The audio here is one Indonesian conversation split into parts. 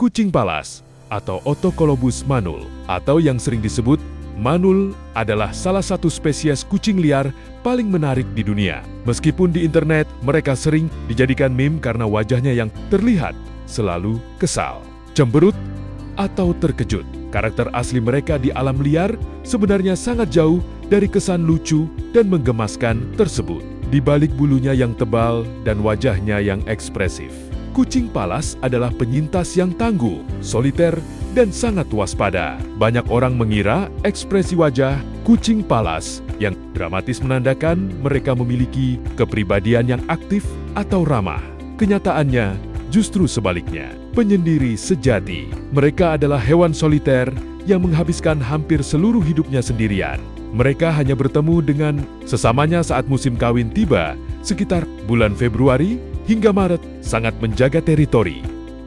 Kucing palas atau Othocolobus manul atau yang sering disebut manul adalah salah satu spesies kucing liar paling menarik di dunia. Meskipun di internet mereka sering dijadikan meme karena wajahnya yang terlihat selalu kesal, cemberut, atau terkejut. Karakter asli mereka di alam liar sebenarnya sangat jauh dari kesan lucu dan menggemaskan tersebut. Di balik bulunya yang tebal dan wajahnya yang ekspresif, kucing palas adalah penyintas yang tangguh, soliter, dan sangat waspada. Banyak orang mengira ekspresi wajah kucing palas yang dramatis menandakan mereka memiliki kepribadian yang aktif atau ramah. Kenyataannya justru sebaliknya. Penyendiri sejati. Mereka adalah hewan soliter yang menghabiskan hampir seluruh hidupnya sendirian. Mereka hanya bertemu dengan sesamanya saat musim kawin tiba, sekitar bulan Februari hingga Maret, sangat menjaga teritori.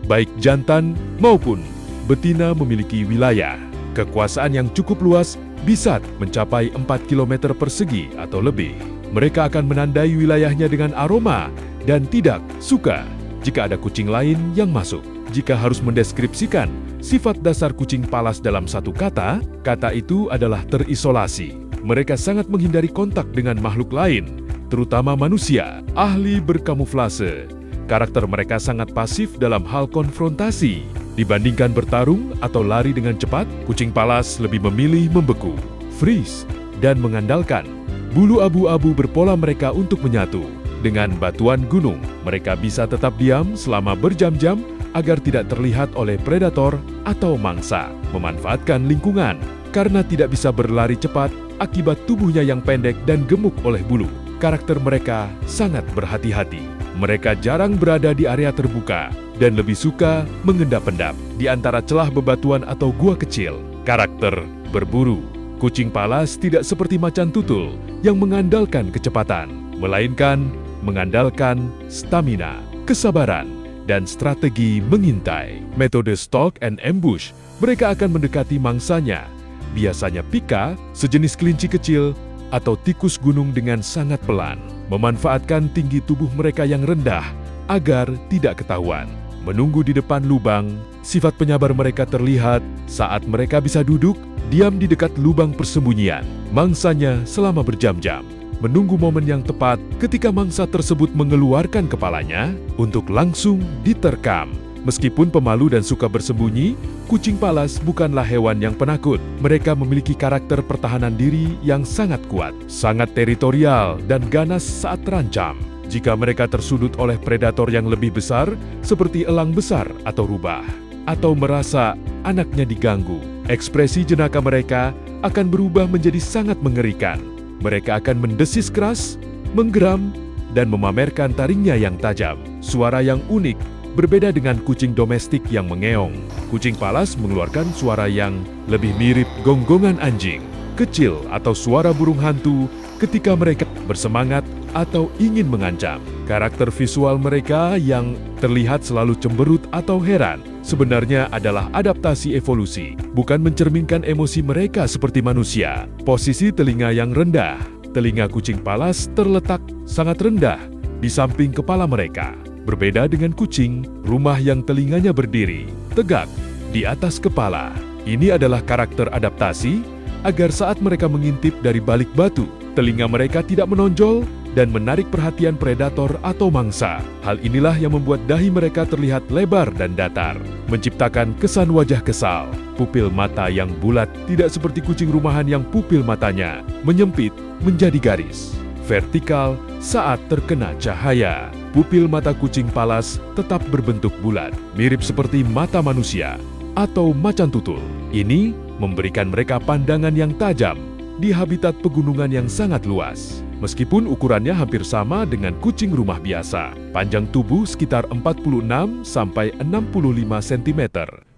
Baik jantan maupun betina memiliki wilayah. Kekuasaan yang cukup luas bisa mencapai 4 km persegi atau lebih. Mereka akan menandai wilayahnya dengan aroma dan tidak suka jika ada kucing lain yang masuk. Jika harus mendeskripsikan sifat dasar kucing palas dalam satu kata, kata itu adalah terisolasi. Mereka sangat menghindari kontak dengan makhluk lain, terutama manusia. Ahli berkamuflase. Karakter mereka sangat pasif dalam hal konfrontasi. Dibandingkan bertarung atau lari dengan cepat, kucing palas lebih memilih membeku, freeze, dan mengandalkan bulu abu-abu berpola mereka untuk menyatu. Dengan batuan gunung, mereka bisa tetap diam selama berjam-jam agar tidak terlihat oleh predator atau mangsa. Memanfaatkan lingkungan karena tidak bisa berlari cepat akibat tubuhnya yang pendek dan gemuk oleh bulu. Karakter mereka sangat berhati-hati. Mereka jarang berada di area terbuka dan lebih suka mengendap-endap di antara celah bebatuan atau gua kecil. Karakter berburu. Kucing palas tidak seperti macan tutul yang mengandalkan kecepatan, melainkan mengandalkan stamina, kesabaran, dan strategi mengintai. Metode stalk and ambush, mereka akan mendekati mangsanya, biasanya pika, sejenis kelinci kecil, atau tikus gunung dengan sangat pelan, memanfaatkan tinggi tubuh mereka yang rendah agar tidak ketahuan. Menunggu di depan lubang, sifat penyabar mereka terlihat saat mereka bisa duduk diam di dekat lubang persembunyian mangsanya selama berjam-jam. Menunggu momen yang tepat ketika mangsa tersebut mengeluarkan kepalanya untuk langsung diterkam. Meskipun pemalu dan suka bersembunyi, kucing palas bukanlah hewan yang penakut. Mereka memiliki karakter pertahanan diri yang sangat kuat, sangat teritorial dan ganas saat terancam. Jika mereka tersudut oleh predator yang lebih besar, seperti elang besar atau rubah, atau merasa anaknya diganggu, ekspresi jenaka mereka akan berubah menjadi sangat mengerikan. Mereka akan mendesis keras, menggeram, dan memamerkan taringnya yang tajam. Suara yang unik, berbeda dengan kucing domestik yang mengeong. Kucing palas mengeluarkan suara yang lebih mirip gonggongan anjing, kecil atau suara burung hantu ketika mereka bersemangat atau ingin mengancam. Karakter visual mereka yang terlihat selalu cemberut atau heran sebenarnya adalah adaptasi evolusi, bukan mencerminkan emosi mereka seperti manusia. Posisi telinga yang rendah. Telinga kucing palas terletak sangat rendah di samping kepala mereka. Berbeda dengan kucing rumah yang telinganya berdiri tegak di atas kepala. Ini adalah karakter adaptasi agar saat mereka mengintip dari balik batu, telinga mereka tidak menonjol dan menarik perhatian predator atau mangsa. Hal inilah yang membuat dahi mereka terlihat lebar dan datar, menciptakan kesan wajah kesal. Pupil mata yang bulat tidak seperti kucing rumahan yang pupil matanya menyempit menjadi garis vertikal saat terkena cahaya. Pupil mata kucing palas tetap berbentuk bulat, mirip seperti mata manusia atau macan tutul. Ini memberikan mereka pandangan yang tajam di habitat pegunungan yang sangat luas. Meskipun ukurannya hampir sama dengan kucing rumah biasa, panjang tubuh sekitar 46 sampai 65 cm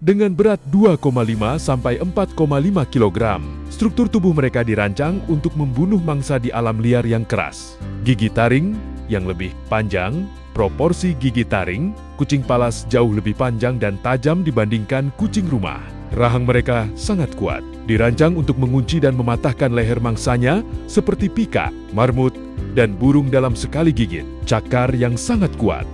dengan berat 2,5 sampai 4,5 kg. Struktur tubuh mereka dirancang untuk membunuh mangsa di alam liar yang keras. Gigi taring yang lebih panjang, proporsi gigi taring, kucing palas jauh lebih panjang dan tajam dibandingkan kucing rumah. Rahang mereka sangat kuat, dirancang untuk mengunci dan mematahkan leher mangsanya seperti pika, marmut, dan burung dalam sekali gigit. Cakar yang sangat kuat.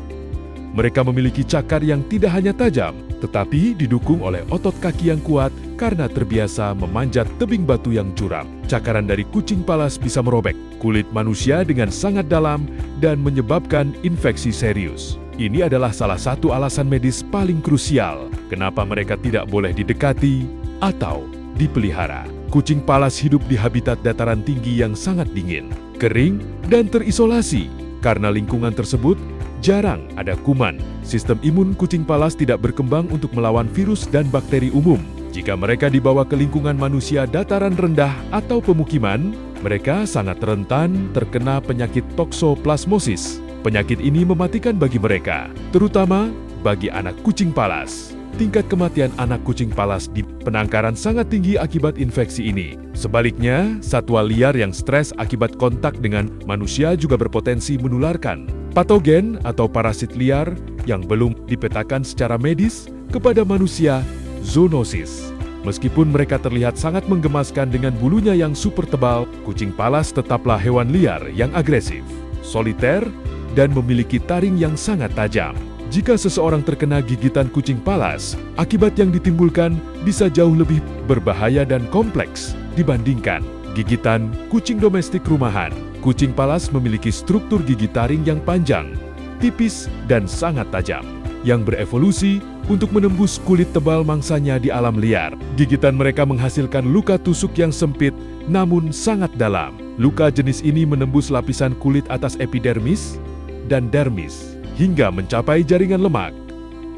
Mereka memiliki cakar yang tidak hanya tajam, tetapi didukung oleh otot kaki yang kuat karena terbiasa memanjat tebing batu yang curam. Cakaran dari kucing palas bisa merobek kulit manusia dengan sangat dalam dan menyebabkan infeksi serius. Ini adalah salah satu alasan medis paling krusial kenapa mereka tidak boleh didekati atau dipelihara. Kucing palas hidup di habitat dataran tinggi yang sangat dingin, kering, dan terisolasi. Karena lingkungan tersebut jarang ada kuman. Sistem imun kucing palas tidak berkembang untuk melawan virus dan bakteri umum. Jika mereka dibawa ke lingkungan manusia dataran rendah atau pemukiman, mereka sangat rentan terkena penyakit toksoplasmosis. Penyakit ini mematikan bagi mereka, terutama bagi anak kucing palas. Tingkat kematian anak kucing palas di penangkaran sangat tinggi akibat infeksi ini. Sebaliknya, satwa liar yang stres akibat kontak dengan manusia juga berpotensi menularkan patogen atau parasit liar yang belum dipetakan secara medis kepada manusia, zoonosis. Meskipun mereka terlihat sangat menggemaskan dengan bulunya yang super tebal, kucing palas tetaplah hewan liar yang agresif, soliter, dan memiliki taring yang sangat tajam. Jika seseorang terkena gigitan kucing palas, akibat yang ditimbulkan bisa jauh lebih berbahaya dan kompleks dibandingkan gigitan kucing domestik rumahan. Kucing palas memiliki struktur gigi taring yang panjang, tipis, dan sangat tajam, yang berevolusi untuk menembus kulit tebal mangsanya di alam liar. Gigitan mereka menghasilkan luka tusuk yang sempit namun sangat dalam. Luka jenis ini menembus lapisan kulit atas epidermis dan dermis hingga mencapai jaringan lemak,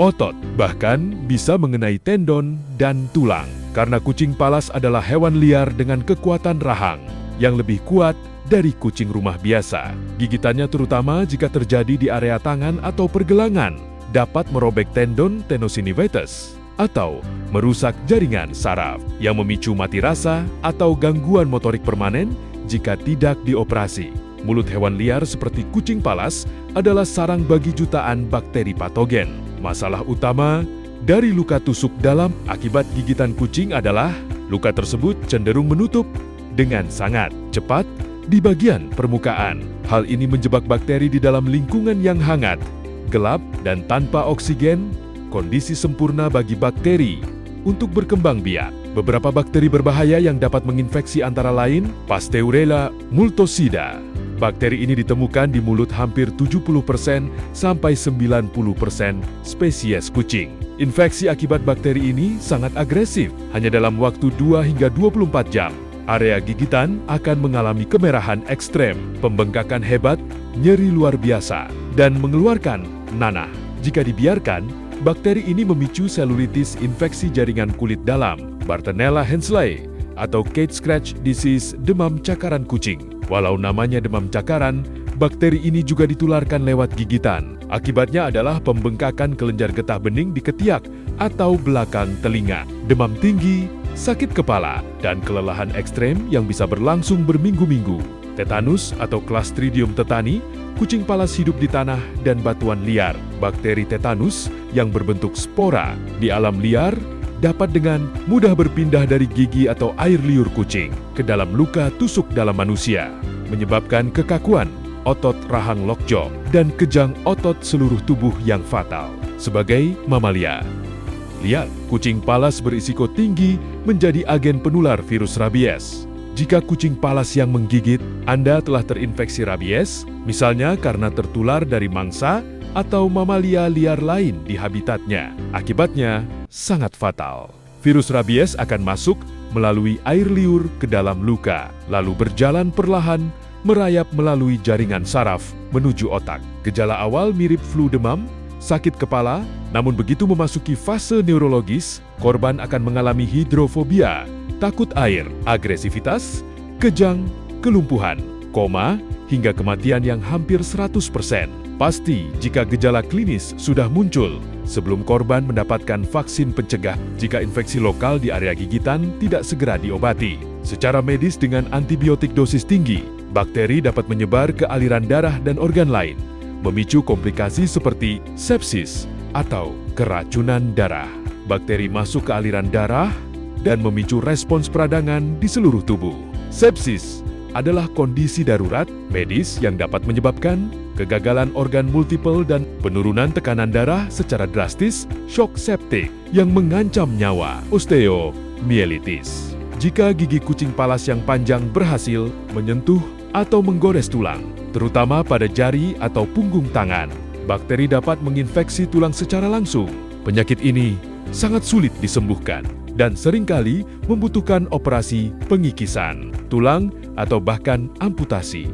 otot, bahkan bisa mengenai tendon dan tulang. Karena kucing palas adalah hewan liar dengan kekuatan rahang yang lebih kuat dari kucing rumah biasa. Gigitannya terutama jika terjadi di area tangan atau pergelangan dapat merobek tendon tenosynovitis atau merusak jaringan saraf yang memicu mati rasa atau gangguan motorik permanen jika tidak dioperasi. Mulut hewan liar seperti kucing palas adalah sarang bagi jutaan bakteri patogen. Masalah utama dari luka tusuk dalam akibat gigitan kucing adalah luka tersebut cenderung menutup dengan sangat cepat di bagian permukaan. Hal ini menjebak bakteri di dalam lingkungan yang hangat, gelap, dan tanpa oksigen, kondisi sempurna bagi bakteri untuk berkembang biak. Beberapa bakteri berbahaya yang dapat menginfeksi antara lain Pasteurella multocida. Bakteri ini ditemukan di mulut hampir 70% sampai 90% spesies kucing. Infeksi akibat bakteri ini sangat agresif. Hanya dalam waktu 2 hingga 24 jam, area gigitan akan mengalami kemerahan ekstrem, pembengkakan hebat, nyeri luar biasa, dan mengeluarkan nanah. Jika dibiarkan, bakteri ini memicu selulitis, infeksi jaringan kulit dalam, Bartonella henselae, atau cat scratch disease, demam cakaran kucing. Walau namanya demam cakaran, bakteri ini juga ditularkan lewat gigitan. Akibatnya adalah pembengkakan kelenjar getah bening di ketiak atau belakang telinga, demam tinggi, sakit kepala, dan kelelahan ekstrem yang bisa berlangsung berminggu-minggu. Tetanus atau Clostridium tetani, kucing palas hidup di tanah dan batuan liar. Bakteri tetanus yang berbentuk spora di alam liar dapat dengan mudah berpindah dari gigi atau air liur kucing ke dalam luka tusuk dalam manusia, menyebabkan kekakuan otot rahang lockjaw dan kejang otot seluruh tubuh yang fatal. Sebagai mamalia liar, kucing palas berisiko tinggi menjadi agen penular virus rabies. Jika kucing palas yang menggigit, Anda telah terinfeksi rabies, misalnya karena tertular dari mangsa atau mamalia liar lain di habitatnya. Akibatnya sangat fatal. Virus rabies akan masuk melalui air liur ke dalam luka, lalu berjalan perlahan merayap melalui jaringan saraf menuju otak. Gejala awal mirip flu demam, sakit kepala, namun begitu memasuki fase neurologis, korban akan mengalami hidrofobia, takut air, agresivitas, kejang, kelumpuhan, koma, hingga kematian yang hampir 100%. Pasti jika gejala klinis sudah muncul sebelum korban mendapatkan vaksin pencegah. Jika infeksi lokal di area gigitan tidak segera diobati secara medis dengan antibiotik dosis tinggi, bakteri dapat menyebar ke aliran darah dan organ lain, memicu komplikasi seperti sepsis atau keracunan darah. Bakteri masuk ke aliran darah dan memicu respons peradangan di seluruh tubuh. Sepsis adalah kondisi darurat medis yang dapat menyebabkan kegagalan organ multiple dan penurunan tekanan darah secara drastis, shock septic yang mengancam nyawa, osteomielitis. Jika gigi kucing palas yang panjang berhasil menyentuh atau menggores tulang, terutama pada jari atau punggung tangan, bakteri dapat menginfeksi tulang secara langsung. Penyakit ini sangat sulit disembuhkan dan seringkali membutuhkan operasi pengikisan tulang atau bahkan amputasi.